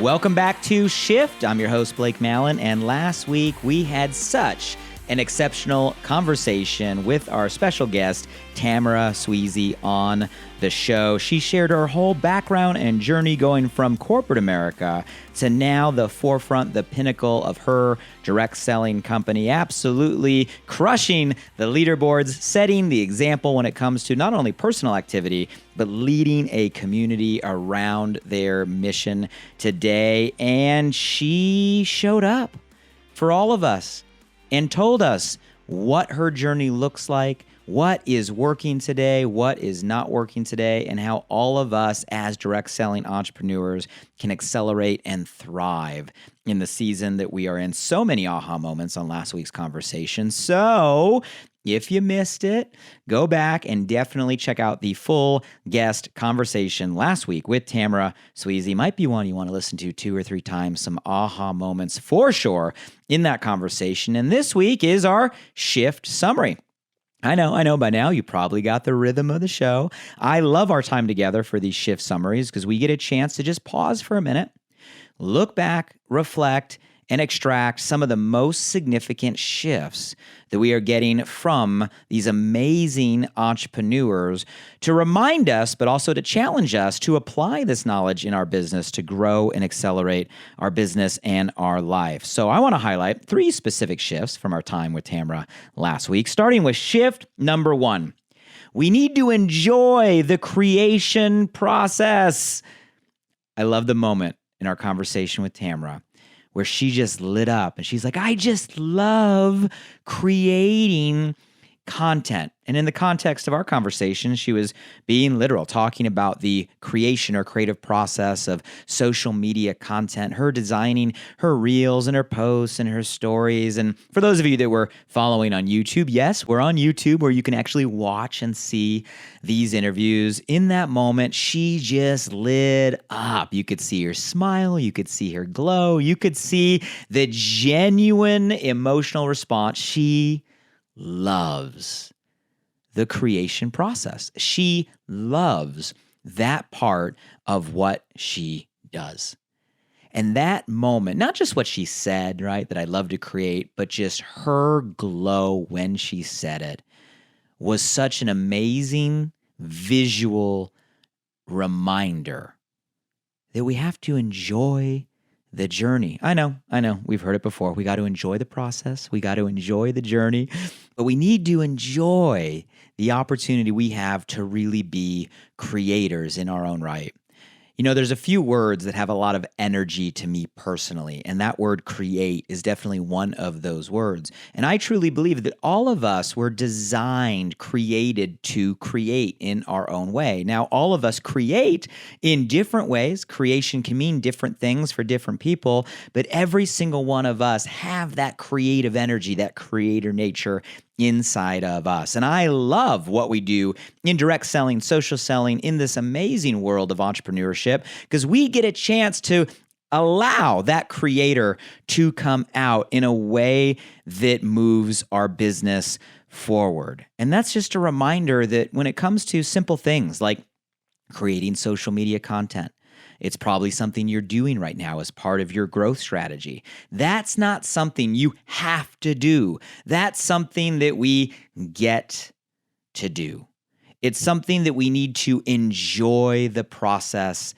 Welcome back to Shift. I'm your host, Blake Mallon, and last week we had such an exceptional conversation with our special guest, Tamara Sweasy, on the show. She shared her whole background and journey going from corporate America to now the forefront, the pinnacle of her direct selling company, absolutely crushing the leaderboards, setting the example when it comes to not only personal activity, but leading a community around their mission today. And she showed up for all of us and told us what her journey looks like, what is working today, what is not working today, and how all of us as direct selling entrepreneurs can accelerate and thrive in the season that we are in. So many aha moments on last week's conversation. So if you missed it, go back and definitely check out the full guest conversation last week with Tamara Sweasy. Might be one you want to listen to 2 or 3 times. Some aha moments for sure in that conversation. And this week is our shift summary. I know by now you probably got the rhythm of the show. I love our time together for these shift summaries because we get a chance to just pause for a minute, look back, reflect, and extract some of the most significant shifts that we are getting from these amazing entrepreneurs to remind us, but also to challenge us to apply this knowledge in our business to grow and accelerate our business and our life. So I want to highlight 3 specific shifts from our time with Tamara last week, starting with shift number 1. We need to enjoy the creation process. I love the moment in our conversation with Tamara where she just lit up and she's like, I just love creating content. And in the context of our conversation, she was being literal, talking about the creation or creative process of social media content, her designing her reels and her posts and her stories. And for those of you that were following on YouTube, yes, we're on YouTube where you can actually watch and see these interviews. In that moment, she just lit up. You could see her smile. You could see her glow. You could see the genuine emotional response. She loves the creation process. She loves that part of what she does. And that moment, not just what she said, right, that I love to create, but just her glow when she said it was such an amazing visual reminder that we have to enjoy the journey. I know. We've heard it before. We got to enjoy the process. We got to enjoy the journey. But we need to enjoy the opportunity we have to really be creators in our own right. You know, there's a few words that have a lot of energy to me personally, and that word create is definitely one of those words. And I truly believe that all of us were designed, created to create in our own way. Now, all of us create in different ways. Creation can mean different things for different people, but every single one of us have that creative energy, that creator nature inside of us. And I love what we do in direct selling, social selling, in this amazing world of entrepreneurship, because we get a chance to allow that creator to come out in a way that moves our business forward. And that's just a reminder that when it comes to simple things like creating social media content, it's probably something you're doing right now as part of your growth strategy. That's not something you have to do. That's something that we get to do. It's something that we need to enjoy the process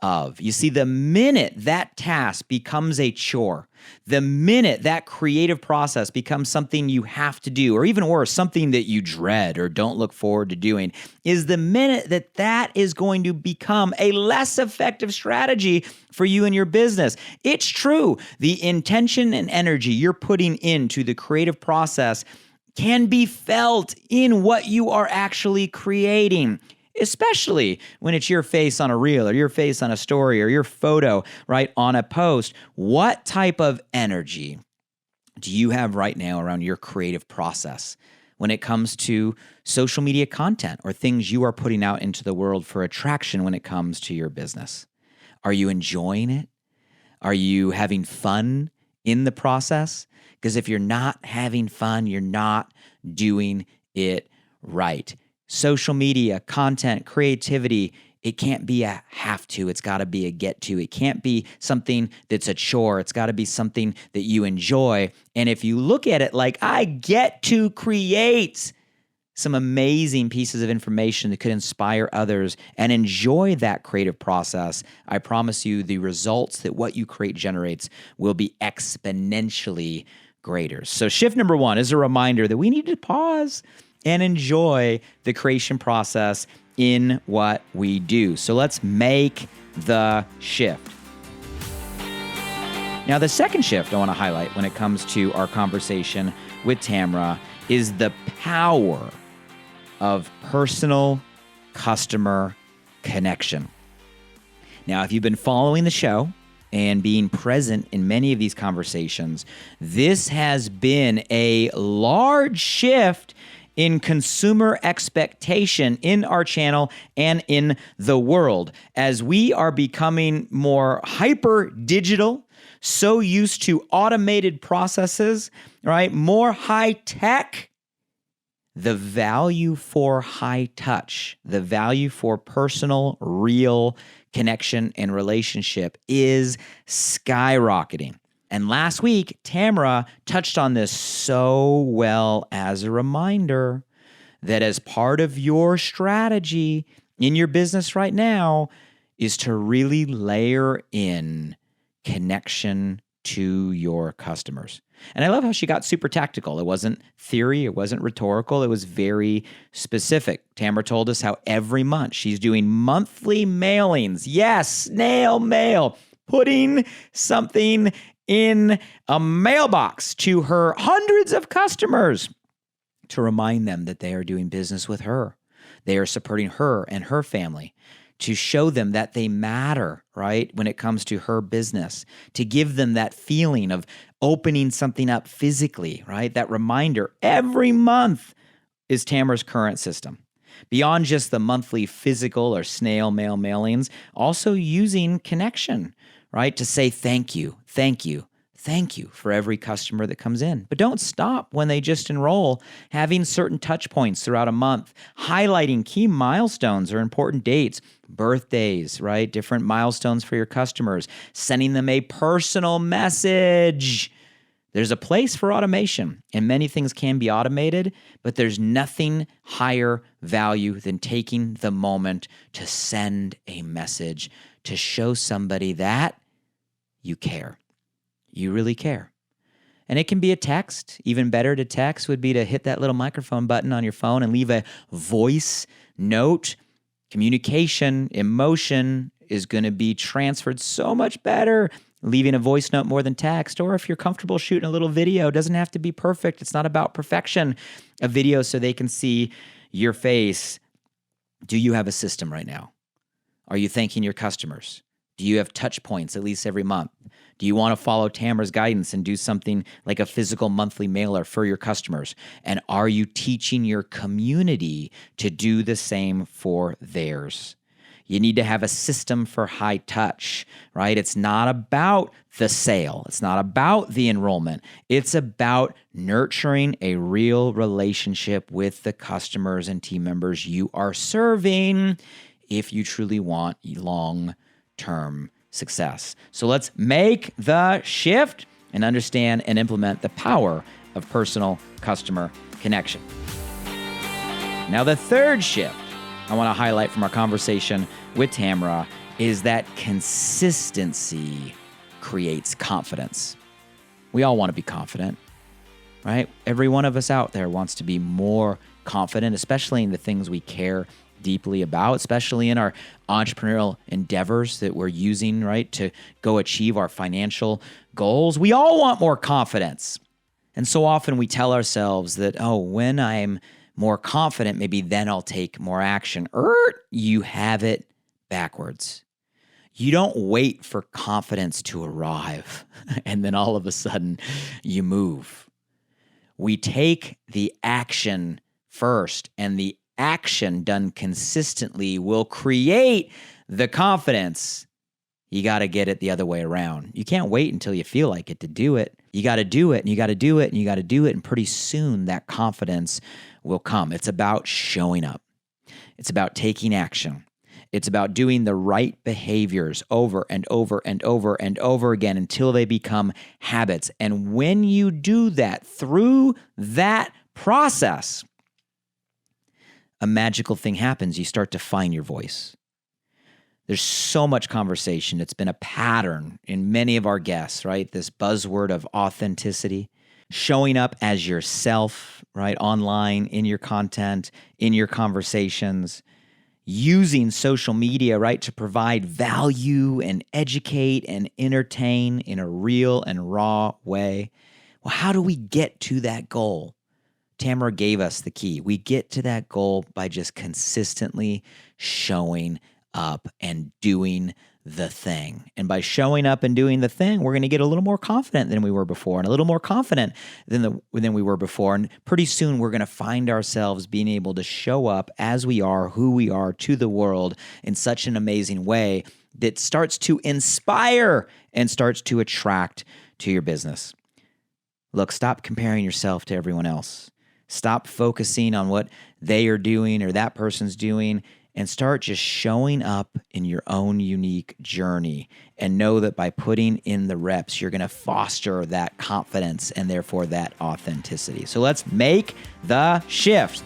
of. You see, the minute that task becomes a chore, the minute that creative process becomes something you have to do, or even worse, something that you dread or don't look forward to doing, is the minute that that is going to become a less effective strategy for you and your business. It's true. The intention and energy you're putting into the creative process can be felt in what you are actually creating, especially when it's your face on a reel or your face on a story or your photo, right, on a post. What type of energy do you have right now around your creative process when it comes to social media content or things you are putting out into the world for attraction when it comes to your business? Are you enjoying it? Are you having fun in the process? Because if you're not having fun, you're not doing it right. Social media, content, creativity, It can't be a have to. It's got to be a get to. It can't be something that's a chore. It's got to be something that you enjoy. And if you look at it like, I get to create some amazing pieces of information that could inspire others and enjoy that creative process, I promise you the results that what you create generates will be exponentially greater. So shift number 1 is a reminder that we need to pause and enjoy the creation process in what we do. So let's make the shift. Now, the second shift I want to highlight when it comes to our conversation with Tamara is the power of personal customer connection. Now, if you've been following the show and being present in many of these conversations, this has been a large shift in consumer expectation in our channel and in the world as we are becoming more hyper digital, so used to automated processes, right? More high tech. The value for high touch, the value for personal, real connection and relationship is skyrocketing. And last week, Tamara touched on this so well as a reminder that as part of your strategy in your business right now is to really layer in connection to your customers. And I love how she got super tactical. It wasn't theory. It wasn't rhetorical. It was very specific. Tamara told us how every month she's doing monthly mailings. Yes, snail mail, putting something in a mailbox to her hundreds of customers to remind them that they are doing business with her. They are supporting her and her family, to show them that they matter, right, when it comes to her business, to give them that feeling of opening something up physically, right? That reminder every month is Tamara's current system. Beyond just the monthly physical or snail mail mailings, also using connection, right, to say thank you, thank you, thank you for every customer that comes in. But don't stop when they just enroll, having certain touch points throughout a month, highlighting key milestones or important dates, birthdays, right? Different milestones for your customers, sending them a personal message. There's a place for automation, and many things can be automated, but there's nothing higher value than taking the moment to send a message to show somebody that you care. You really care. And it can be a text. Even better to text would be to hit that little microphone button on your phone and leave a voice note. Communication, emotion is going to be transferred so much better leaving a voice note more than text. Or if you're comfortable shooting a little video, it doesn't have to be perfect. It's not about perfection. A video so they can see your face. Do you have a system right now? Are you thanking your customers? Do you have touch points at least every month? Do you want to follow Tamara's guidance and do something like a physical monthly mailer for your customers? And are you teaching your community to do the same for theirs? You need to have a system for high touch, right? It's not about the sale. It's not about the enrollment. It's about nurturing a real relationship with the customers and team members you are serving if you truly want long-term success. So let's make the shift and understand and implement the power of personal customer connection. Now, the third shift I want to highlight from our conversation with Tamara is that consistency creates confidence. We all want to be confident, right? Every one of us out there wants to be more confident, especially in the things we care deeply about, especially in our entrepreneurial endeavors that we're using, right, to go achieve our financial goals. We all want more confidence. And so often we tell ourselves that, oh, when I'm more confident, maybe then I'll take more action. You have it backwards. You don't wait for confidence to arrive and then all of a sudden you move. We take the action first, and the action done consistently will create the confidence. You got to get it the other way around. You can't wait until you feel like it to do it. You got to do it, and you got to do it, and you got to do it, and pretty soon that confidence will come. It's about showing up. It's about taking action. It's about doing the right behaviors over and over and over and over again until they become habits. And when you do that through that process, a magical thing happens. You start to find your voice. There's so much conversation. It's been a pattern in many of our guests, right? This buzzword of authenticity, showing up as yourself, right? Online, in your content, in your conversations, using social media, right? To provide value and educate and entertain in a real and raw way. Well, how do we get to that goal? Tamara gave us the key. We get to that goal by just consistently showing up and doing the thing. And by showing up and doing the thing, we're going to get a little more confident than we were before, and a little more confident than we were before. And pretty soon we're going to find ourselves being able to show up as we are, who we are, to the world in such an amazing way that starts to inspire and starts to attract to your business. Look, stop comparing yourself to everyone else. Stop focusing on what they are doing or that person's doing, and start just showing up in your own unique journey, and know that by putting in the reps, you're going to foster that confidence and therefore that authenticity. So let's make the shift.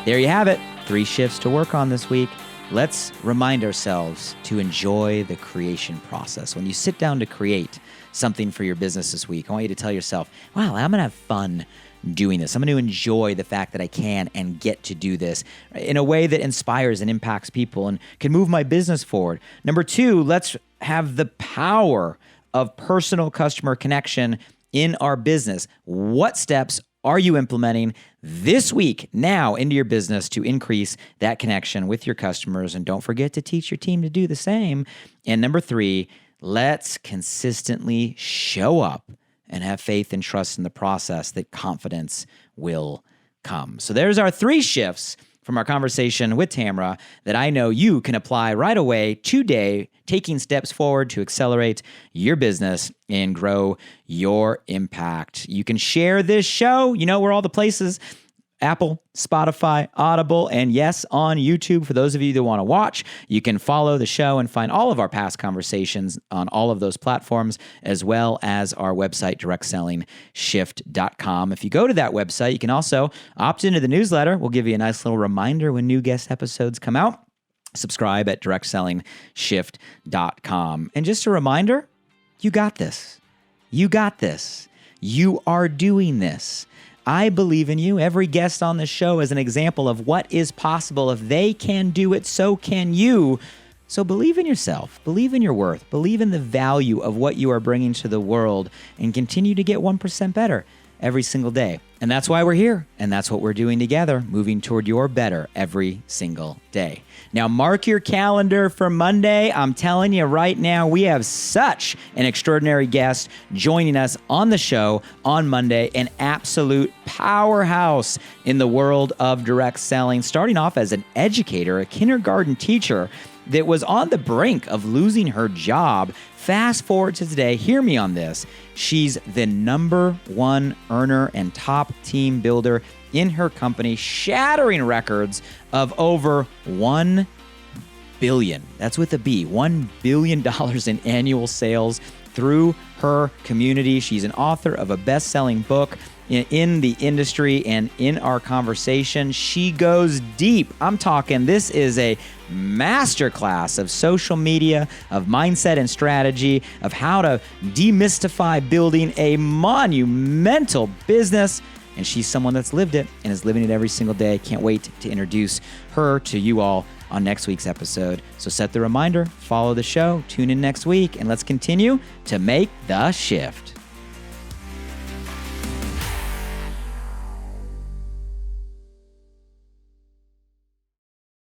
There you have it. 3 shifts to work on this week. Let's remind ourselves to enjoy the creation process. When you sit down to create something for your business this week, I want you to tell yourself, wow, I'm going to have fun doing this. I'm going to enjoy the fact that I can and get to do this in a way that inspires and impacts people and can move my business forward. Number 2, let's have the power of personal customer connection in our business. What steps are you implementing this week now into your business to increase that connection with your customers? And don't forget to teach your team to do the same. And number 3, let's consistently show up and have faith and trust in the process that confidence will come. So there's our 3 shifts from our conversation with Tamara that I know you can apply right away today, taking steps forward to accelerate your business and grow your impact. You can share this show. You know where all the places: Apple, Spotify, Audible, and yes, on YouTube. For those of you that want to watch, you can follow the show and find all of our past conversations on all of those platforms, as well as our website, directsellingshift.com. If you go to that website, you can also opt into the newsletter. We'll give you a nice little reminder when new guest episodes come out. Subscribe at directsellingshift.com. And just a reminder, you got this. You got this. You are doing this. I believe in you. Every guest on the show is an example of what is possible. If they can do it, so can you. So believe in yourself, believe in your worth, believe in the value of what you are bringing to the world, and continue to get 1% better every single day. And that's why we're here. And that's what we're doing together, moving toward your better every single day. Now, mark your calendar for Monday. I'm telling you right now, we have such an extraordinary guest joining us on the show on Monday, an absolute powerhouse in the world of direct selling, starting off as an educator, a kindergarten teacher that was on the brink of losing her job. Fast forward to today, hear me on this. She's the #1 earner and top team builder in her company, shattering records of over $1 billion. That's with a B, $1 billion in annual sales through her community. She's an author of a best-selling book in the industry, and in our conversation, she goes deep. I'm talking, this is a masterclass of social media, of mindset and strategy, of how to demystify building a monumental business. And she's someone that's lived it and is living it every single day. Can't wait to introduce her to you all on next week's episode. So set the reminder, follow the show, tune in next week, and let's continue to make the shift.